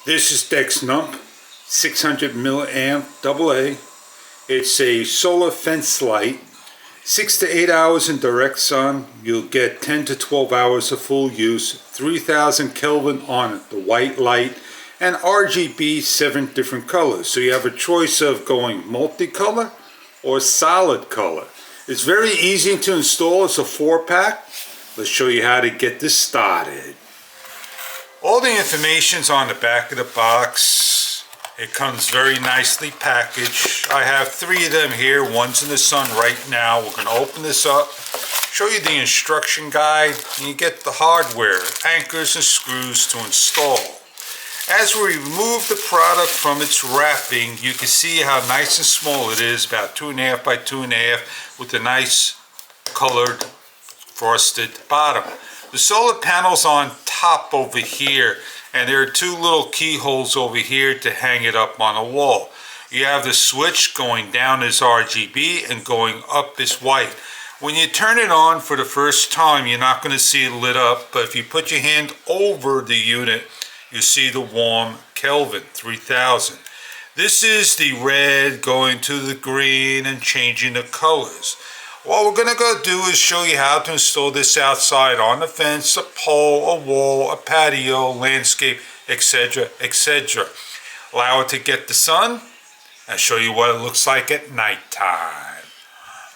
This is Dexnump 600 milliamp AA. It's a solar fence light. 6 to 8 hours in direct sun. You'll get 10 to 12 hours of full use. 3000 Kelvin on the white light. And RGB 7 different colors. So you have a choice of going multicolor or solid color. It's very easy to install. It's a 4-pack. Let's show you how to get this started. All the information's on the back of the box. It comes very nicely packaged. I have 3 of them here. One's in the sun right now. We're going to open this up, show you the instruction guide, and you get the hardware, anchors and screws to install. As we remove the product from its wrapping, you can see how nice and small it is, about 2.5 by 2.5, with a nice colored frosted bottom. The solar panel's on top over here, and there are 2 little keyholes over here to hang it up on a wall. You have the switch going down is RGB and going up is white. When you turn it on for the first time, you're not going to see it lit up, but if you put your hand over the unit, you see the warm Kelvin, 3000. This is the red going to the green and changing the colors. What we're going to go do is show you how to install this outside on the fence, a pole, a wall, a patio, landscape, etc., etc. Allow it to get the sun and show you what it looks like at nighttime.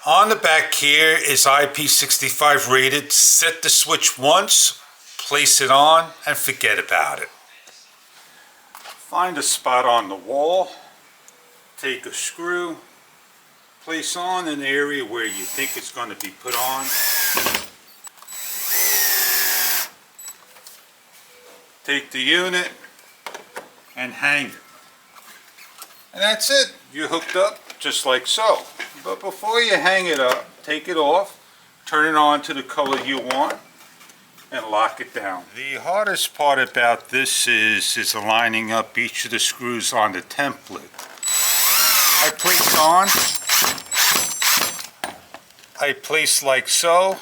On the back here is IP65 rated. Set the switch once, place it on, and forget about it. Find a spot on the wall, take a screw, place on an area where you think it's going to be put on. Take the unit and hang it. And that's it. You're hooked up just like so. But before you hang it up, take it off, turn it on to the color you want, and lock it down. The hardest part about this is aligning up each of the screws on the template. I place on, I place like so.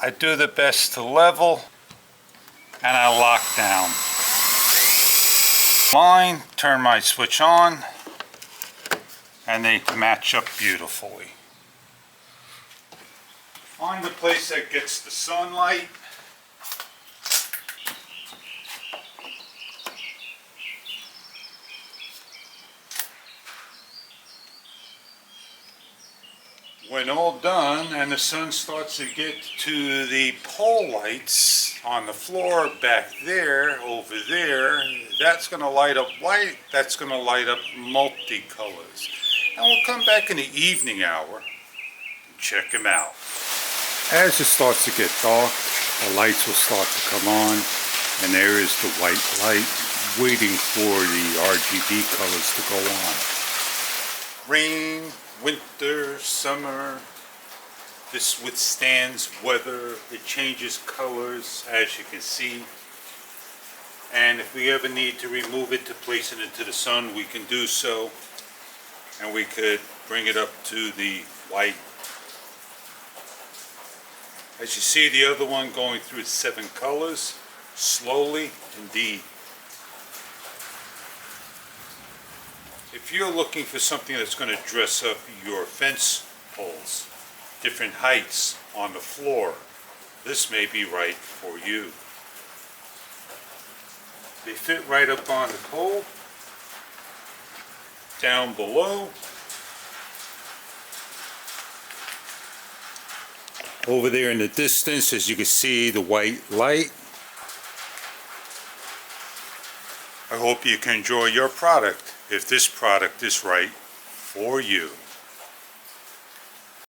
I do the best to level, and I lock down. Line, turn my switch on, and they match up beautifully. Find the place that gets the sunlight. When all done and the sun starts to get to the pole lights on the floor back there, over there, that's going to light up white, that's going to light up multicolors. And we'll come back in the evening hour and check them out. As it starts to get dark, the lights will start to come on, and there is the white light waiting for the RGB colors to go on. Rain, winter, summer, this withstands weather, it changes colors as you can see. And if we ever need to remove it to place it into the sun, we can do so, and we could bring it up to the white. As you see the other one going through 7 colors, slowly indeed. If you're looking for something that's going to dress up your fence poles, different heights on the floor, this may be right for you. They fit right up on the pole. Down below. Over there in the distance, as you can see, the white light. I hope you can enjoy your product if this product is right for you.